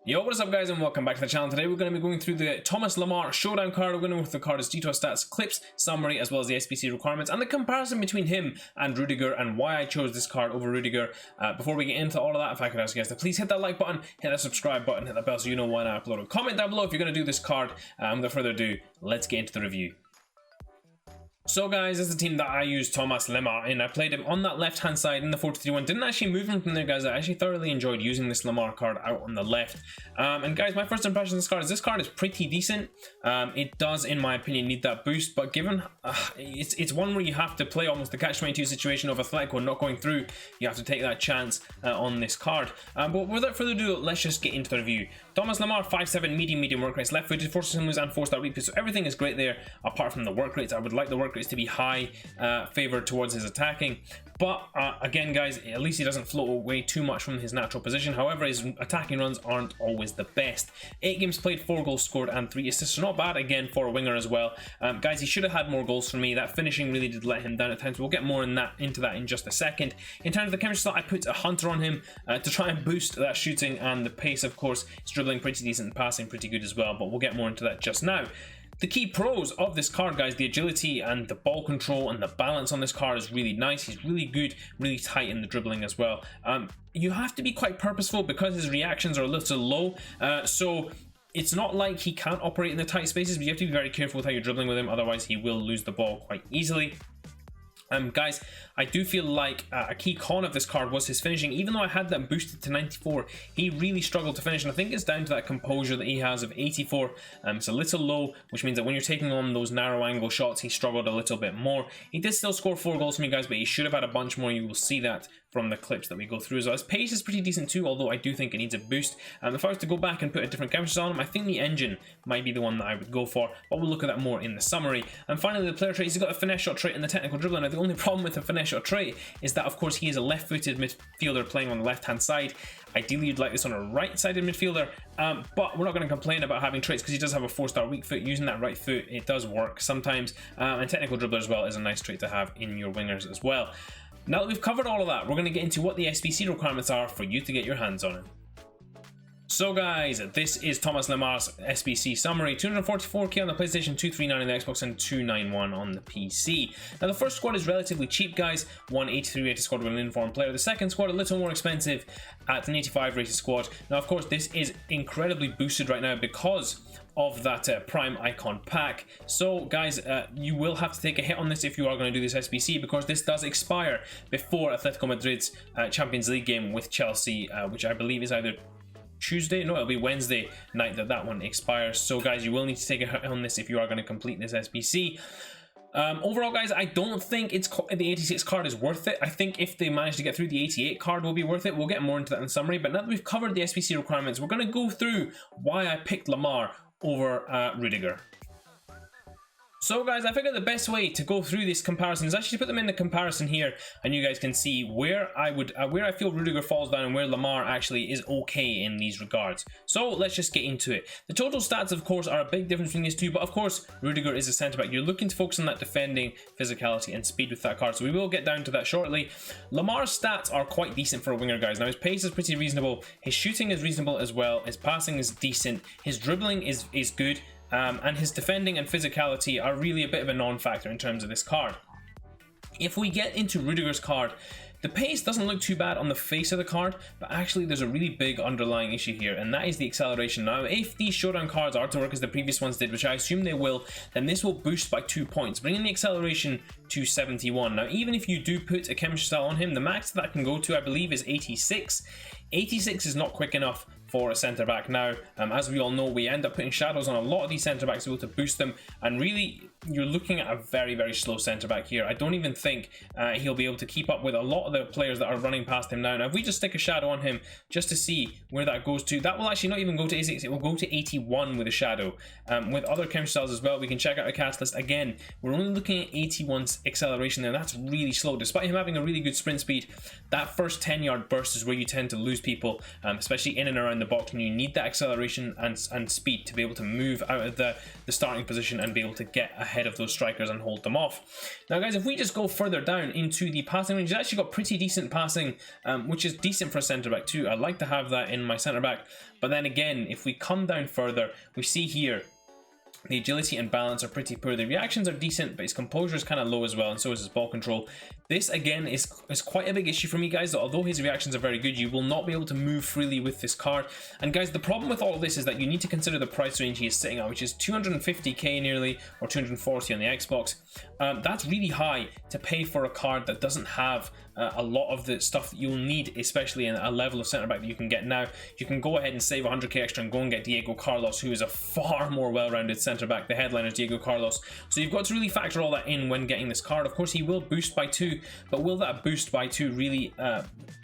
Yo, what is up guys and welcome back to the channel. Today we're going to be going through the Thomas Lemar Showdown card. We're going to go with the card's detail stats, clips, summary, as well as the SBC requirements and the comparison between him and Rudiger and why I chose this card over Rudiger. Before we get into all of that, if I could ask you guys to please hit that like button, hit that subscribe button, hit that bell so you know when I upload. Comment down below if you're going to do this card. Without further ado, let's get into the review. So guys, this is the team that I used Thomas Lemar in. I played him on that left hand side in the 4-3-1. Didn't actually move him from there, guys. I actually thoroughly enjoyed using this Lemar card out on the left. And guys, my first impression of this card is pretty decent. It does, in my opinion, need that boost, but given it's one where you have to play almost the catch-22 situation of Atletico not going through, you have to take that chance on this card. But without further ado, let's just get into the review. Thomas Lemar, 5'7", medium work rates, left-footed, 4 moves and 4-star weak foot, so everything is great there apart from the work rates. I would like the work rates to be high, favored towards his attacking. But again guys, at least he doesn't float away too much from his natural position. However, his attacking runs aren't always the best. 8 games played, 4 goals scored and 3 assists, so not bad again for a winger as well. Guys, he should have had more goals for me. That finishing really did let him down at times. We'll get more into that in just a second. In terms of the chemistry slot, I put a hunter on him to try and boost that shooting and the pace. Of course, his dribbling pretty decent, passing pretty good as well, but we'll get more into that just now. The key pros of this card, guys, the agility and the ball control and the balance on this card is really nice. He's really good, really tight in the dribbling as well. You have to be quite purposeful because his reactions are a little low, so it's not like he can't operate in the tight spaces, but you have to be very careful with how you're dribbling with him, otherwise he will lose the ball quite easily. Guys, I do feel like a key con of this card was his finishing. Even though I had that boosted to 94, he really struggled to finish, and I think it's down to that composure that he has of 84. It's a little low, which means that when you're taking on those narrow angle shots, he struggled a little bit more. He did still score 4 goals for me, guys, but he should have had a bunch more. You will see that from the clips that we go through as well. His pace is pretty decent too, although I do think it needs a boost. If I was to go back and put a different chemistry on him, I think the engine might be the one that I would go for, but we'll look at that more in the summary. And finally, the player traits, he's got a finesse shot trait and the technical dribbling. Now, the only problem with the finesse shot trait is that, of course, he is a left-footed midfielder playing on the left-hand side. Ideally, you'd like this on a right-sided midfielder, but we're not going to complain about having traits because he does have a 4-star weak foot. Using that right foot, it does work sometimes, and technical dribbler as well is a nice trait to have in your wingers as well. Now that we've covered all of that, we're going to get into what the SBC requirements are for you to get your hands on him. So guys, this is Thomas Lemar's SBC summary. 244k on the PlayStation, 239 on the Xbox, and 291 on the PC. Now the first squad is relatively cheap, guys. 183 rated squad with an informed player. The second squad a little more expensive at an 85 rated squad. Now of course this is incredibly boosted right now because of that prime icon pack. So guys, you will have to take a hit on this if you are going to do this SBC, because this does expire before Atletico Madrid's Champions League game with Chelsea, which I believe is either Tuesday, no, it'll be Wednesday night that one expires. So guys, you will need to take a hit on this if you are going to complete this SBC. Overall, guys, I don't think the 86 card is worth it. I think if they manage to get through, the 88 card will be worth it. We'll get more into that in the summary, but now that we've covered the SBC requirements, we're going to go through why I picked Lemar over Rudiger. So guys, I figured the best way to go through this comparison is actually to put them in the comparison here, and you guys can see where I feel Rudiger falls down and where Lemar actually is okay in these regards. So let's just get into it. The total stats, of course, are a big difference between these two, but of course Rudiger is a centre back. You're looking to focus on that defending, physicality and speed with that card, so we will get down to that shortly. Lemar's stats are quite decent for a winger, guys. Now his pace is pretty reasonable, his shooting is reasonable as well, his passing is decent, his dribbling is good. And his defending and physicality are really a bit of a non-factor in terms of this card. If we get into Rudiger's card, the pace doesn't look too bad on the face of the card, but actually there's a really big underlying issue here, and that is the acceleration. Now, if these showdown cards are to work as the previous ones did, which I assume they will, then this will boost by 2 points, bringing the acceleration to 71. Now, even if you do put a chemistry style on him, the max that can go to, I believe, is 86. 86 is not quick enough for a centre back. Now, as we all know, we end up putting shadows on a lot of these centre backs to be able to boost them, and really you're looking at a very slow centre back here. I don't even think he'll be able to keep up with a lot of the players that are running past him now. Now if we just stick a shadow on him just to see where that goes to, that will actually not even go to 86, it will go to 81 with a shadow. With other chemistry styles as well, we can check out a cast list. Again, we're only looking at 81's acceleration there. That's really slow. Despite him having a really good sprint speed, that first 10-yard burst is where you tend to lose people, especially in and around around the box, and you need that acceleration and speed to be able to move out of the starting position and be able to get ahead of those strikers and hold them off. Now guys, if we just go further down into the passing range, he's actually got pretty decent passing, which is decent for a centre back too. I'd like to have that in my centre back, but then again, if we come down further, we see here the agility and balance are pretty poor. The reactions are decent, but his composure is kind of low as well, and so is his ball control. This again is quite a big issue for me, guys. Although his reactions are very good, you will not be able to move freely with this card. And guys, the problem with all of this is that you need to consider the price range he is sitting at, which is 250k nearly, or 240 on the Xbox. That's really high to pay for a card that doesn't have a lot of the stuff that you'll need, especially in a level of centre back that you can get now. You can go ahead and save 100k extra and go and get Diego Carlos, who is a far more well-rounded centre back. The headliner is Diego Carlos, so you've got to really factor all that in when getting this card. Of course, he will boost by 2, but will that boost by 2 really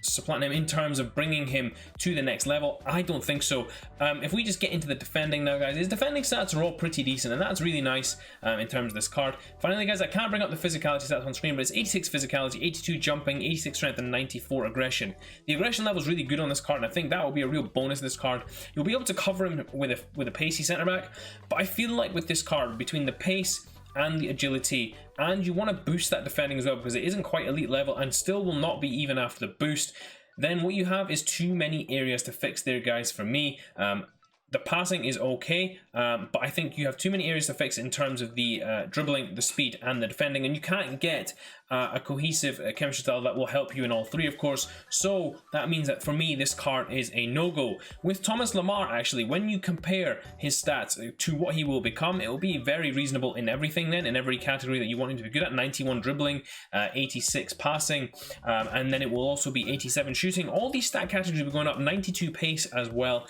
supplant him in terms of bringing him to the next level? I don't think so. If we just get into the defending now, guys, his defending stats are all pretty decent, and that's really nice in terms of this card. Finally, guys, I can't bring up the physicality stats on screen, but it's 86 physicality, 82 jumping, 86 strength, and 94 aggression. The aggression level is really good on this card, and I think that will be a real bonus in this card. You'll be able to cover him with a pacey centre back, but I feel like with this card, between the pace and the agility, and you want to boost that defending as well, because it isn't quite elite level and still will not be even after the boost, then what you have is too many areas to fix there, guys, for me. The passing is okay, but I think you have too many areas to fix in terms of the dribbling, the speed, and the defending, and you can't get a cohesive chemistry style that will help you in all 3, of course. So that means that for me, this card is a no-go. With Thomas Lemar, actually, when you compare his stats to what he will become, it will be very reasonable in everything then, in every category that you want him to be good at. 91 dribbling, 86 passing, and then it will also be 87 shooting. All these stat categories will be going up, 92 pace as well.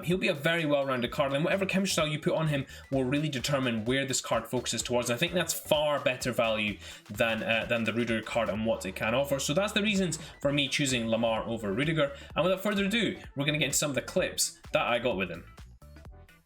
He'll be a very well-rounded card, and whatever chemistry style you put on him will really determine where this card focuses towards. And I think that's far better value than the Rudiger card and what it can offer. So that's the reasons for me choosing Lemar over Rudiger. And without further ado, we're going to get into some of the clips that I got with him.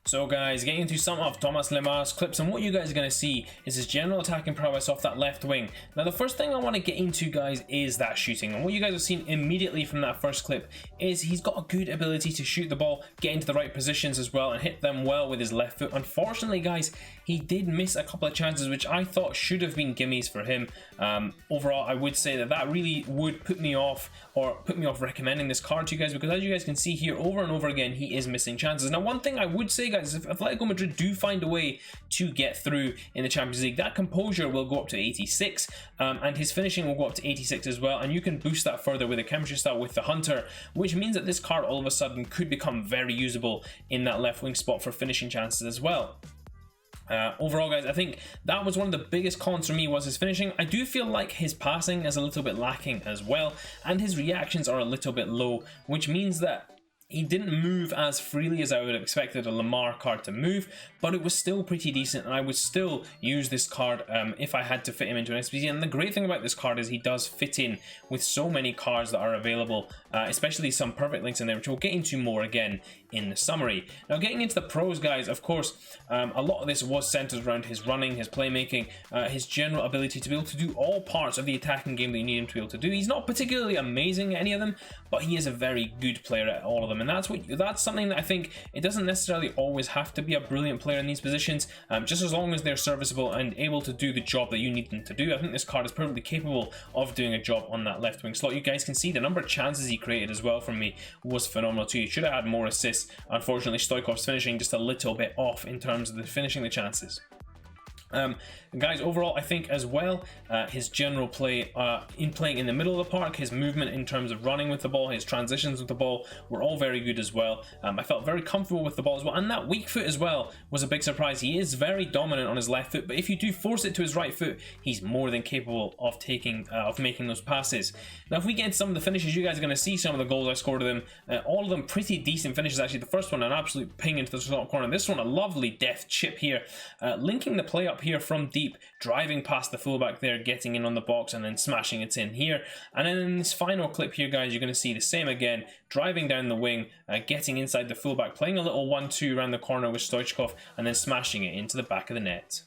So guys, getting into some of Thomas Lemar's clips, and what you guys are going to see is his general attacking prowess off that left wing. Now the first thing I want to get into, guys, is that shooting, and what you guys have seen immediately from that first clip is he's got a good ability to shoot the ball, get into the right positions as well, and hit them well with his left foot. Unfortunately, guys, he did miss a couple of chances which I thought should have been gimmies for him. Overall, I would say that really would put me off recommending this card to you guys, because as you guys can see here, over and over again, he is missing chances. Now one thing I would say, guys, if Atletico Madrid do find a way to get through in the Champions League, that composure will go up to 86, and his finishing will go up to 86 as well, and you can boost that further with a chemistry style with the Hunter, which means that this card all of a sudden could become very usable in that left wing spot for finishing chances as well. Overall, guys, I think that was one of the biggest cons for me, was his finishing. I do feel like his passing is a little bit lacking as well, and his reactions are a little bit low, which means that he didn't move as freely as I would have expected a Lemar card to move, but it was still pretty decent, and I would still use this card if I had to fit him into an SBC. And the great thing about this card is he does fit in with so many cards that are available, especially some perfect links in there, which we'll get into more again in the summary. Now getting into the pros, guys, of course, a lot of this was centered around his running, his playmaking, his general ability to be able to do all parts of the attacking game that you need him to be able to do. He's not particularly amazing at any of them, but he is a very good player at all of them, and that's something that I think it doesn't necessarily always have to be a brilliant player in these positions, just as long as they're serviceable and able to do the job that you need them to do. I think this card is perfectly capable of doing a job on that left wing slot. You guys can see the number of chances he created as well from me was phenomenal too. He should have had more assists. Unfortunately, Stoichkov's finishing just a little bit off in terms of the finishing the chances. Guys, overall, I think as well, his general play in playing in the middle of the park, his movement in terms of running with the ball, his transitions with the ball were all very good as well. I felt very comfortable with the ball as well, and that weak foot as well was a big surprise. He is very dominant on his left foot, but if you do force it to his right foot, he's more than capable of making those passes. Now, if we get into some of the finishes, you guys are going to see some of the goals I scored to them. All of them pretty decent finishes, actually. The first one, an absolute ping into the slot corner. This one, a lovely deft chip here, linking the play up here from deep, driving past the fullback there, getting in on the box, and then smashing it in here. And then in this final clip here, guys, you're going to see the same again, driving down the wing, getting inside the fullback, playing a little 1-2 around the corner with Stoichkov, and then smashing it into the back of the net.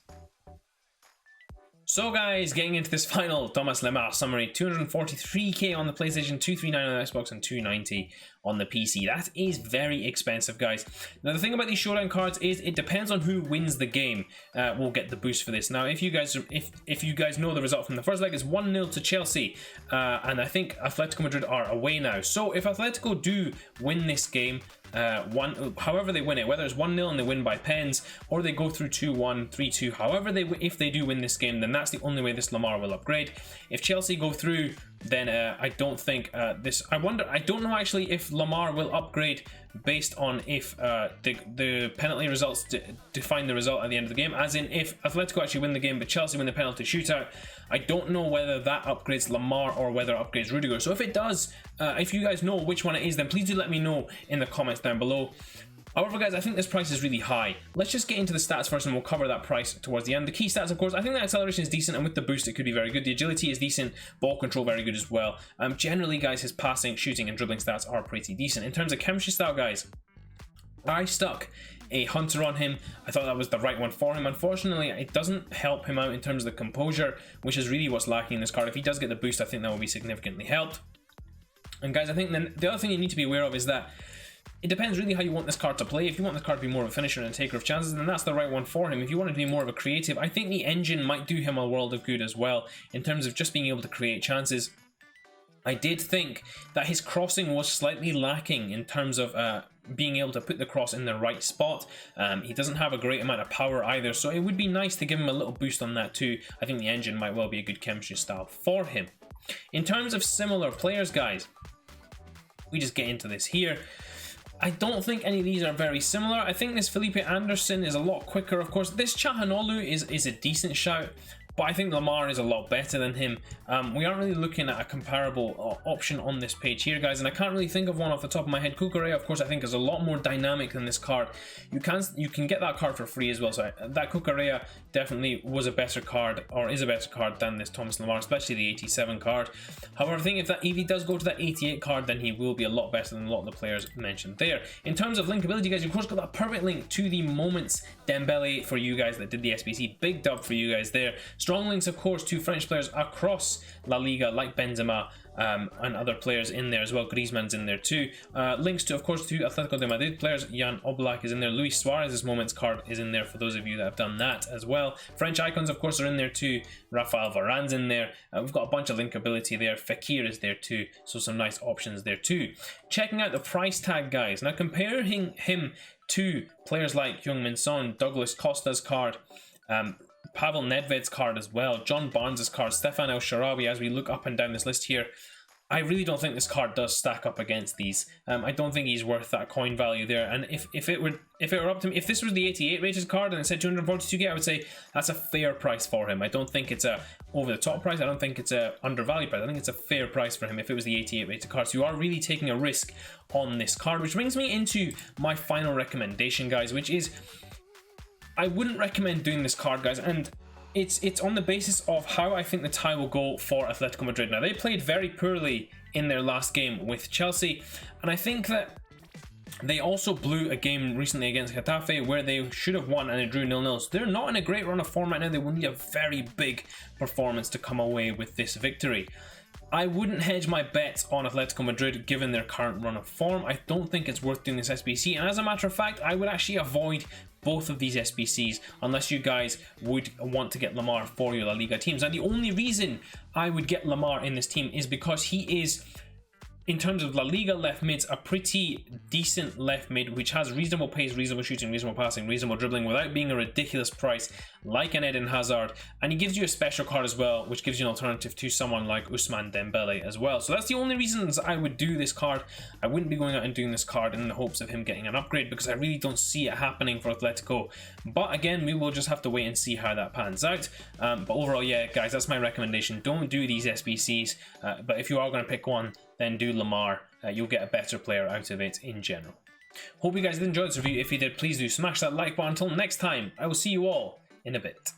So guys, getting into this final Thomas Lemar summary, 243k on the PlayStation, 239 on the Xbox, and 290 on the PC. That is very expensive, guys. Now the thing about these showdown cards is it depends on who wins the game will get the boost for this. Now if you guys know the result from the first leg is 1-0 to Chelsea, and I think Atletico Madrid are away now. So if Atletico do win this game, however they win it, whether it's 1-0 and they win by pens, or they go through 2-1, 3-2, however if they do win this game, then that's the only way this Lemar will upgrade. If Chelsea go through, then I don't think I don't know actually if Lemar will upgrade based on if the penalty results define the result at the end of the game, as in if Atletico actually win the game but Chelsea win the penalty shootout. I don't know whether that upgrades Lemar or whether it upgrades Rudiger. So if it does, if you guys know which one it is, then please do let me know in the comments down below. However, guys, I think this price is really high. Let's just get into the stats first and we'll cover that price towards the end. The key stats, of course, I think the acceleration is decent, and with the boost it could be very good. The agility is decent, ball control very good as well. Generally, guys, his passing, shooting and dribbling stats are pretty decent. In terms of chemistry style, guys, I stuck a Hunter on him. I thought that was the right one for him. Unfortunately, it doesn't help him out in terms of the composure, which is really what's lacking in this card. If he does get the boost, I think that will be significantly helped. And guys, I think then the other thing you need to be aware of is that it depends really how you want this card to play. If you want this card to be more of a finisher and a taker of chances, then that's the right one for him. If you want it to be more of a creative, I think the engine might do him a world of good as well in terms of just being able to create chances. I did think that his crossing was slightly lacking in terms of being able to put the cross in the right spot. He doesn't have a great amount of power either, so it would be nice to give him a little boost on that too. I think the engine might well be a good chemistry style for him. In terms of similar players, guys, we just get into this here. I don't think any of these are very similar. I think this Felipe Anderson is a lot quicker. Of course, this Çalhanoğlu is a decent shout, but I think Lemar is a lot better than him. We aren't really looking at a comparable option on this page here, guys, and I can't really think of one off the top of my head. Cucurella, of course, I think is a lot more dynamic than this card. You can get that card for free as well, so that Cucurella definitely was a better card, or is a better card than this Thomas Lemar, especially the 87 card. However, I think if he does go to that 88 card, then he will be a lot better than a lot of the players mentioned there. In terms of linkability, guys, you of course got that perfect link to the Moments Dembele for you guys that did the SBC. Big dub for you guys there. Strong links, of course, to French players across La Liga, like Benzema and other players in there as well. Griezmann's in there too. Links to, of course, to Atletico de Madrid players. Jan Oblak is in there. Luis Suarez's Moments card is in there for those of you that have done that as well. French icons, of course, are in there too. Rafael Varane's in there. We've got a bunch of linkability there. Fekir is there too, so some nice options there too. Checking out the price tag, guys. Now comparing him to players like Heung-min Son, Douglas Costa's card, Pavel Nedved's card as well, John Barnes's card, Stefan El Shaarawy, as we look up and down this list here, I really don't think this card does stack up against these. I don't think he's worth that coin value there. And if it were up to me, if this was the 88 rated card and it said 242k, I would say that's a fair price for him. I don't think it's a over the top price. I don't think it's a undervalued price. I think it's a fair price for him if it was the 88 rated card. So you are really taking a risk on this card, which brings me into my final recommendation, guys, which is I wouldn't recommend doing this card, guys, and it's on the basis of how I think the tie will go for Atletico Madrid. Now, they played very poorly in their last game with Chelsea, and I think that they also blew a game recently against Getafe where they should have won and they drew 0-0. So they're not in a great run of form right now. They will need a very big performance to come away with this victory. I wouldn't hedge my bets on Atletico Madrid given their current run of form. I don't think it's worth doing this SBC, and as a matter of fact, I would actually avoid both of these SBCs unless you guys would want to get Lemar for your La Liga teams. And the only reason I would get Lemar in this team is because he is, in terms of La Liga left mids, a pretty decent left mid which has reasonable pace, reasonable shooting, reasonable passing, reasonable dribbling without being a ridiculous price like an Eden Hazard, and he gives you a special card as well which gives you an alternative to someone like Ousmane Dembele as well. So that's the only reasons I would do this card. I wouldn't be going out and doing this card in the hopes of him getting an upgrade because I really don't see it happening for Atletico, but again, we will just have to wait and see how that pans out. But overall, yeah, guys, that's my recommendation. Don't do these SBCs, but if you are going to pick one, then do Lemar. You'll get a better player out of it in general. Hope you guys did enjoy this review. If you did, please do smash that like button. Until next time, I will see you all in a bit.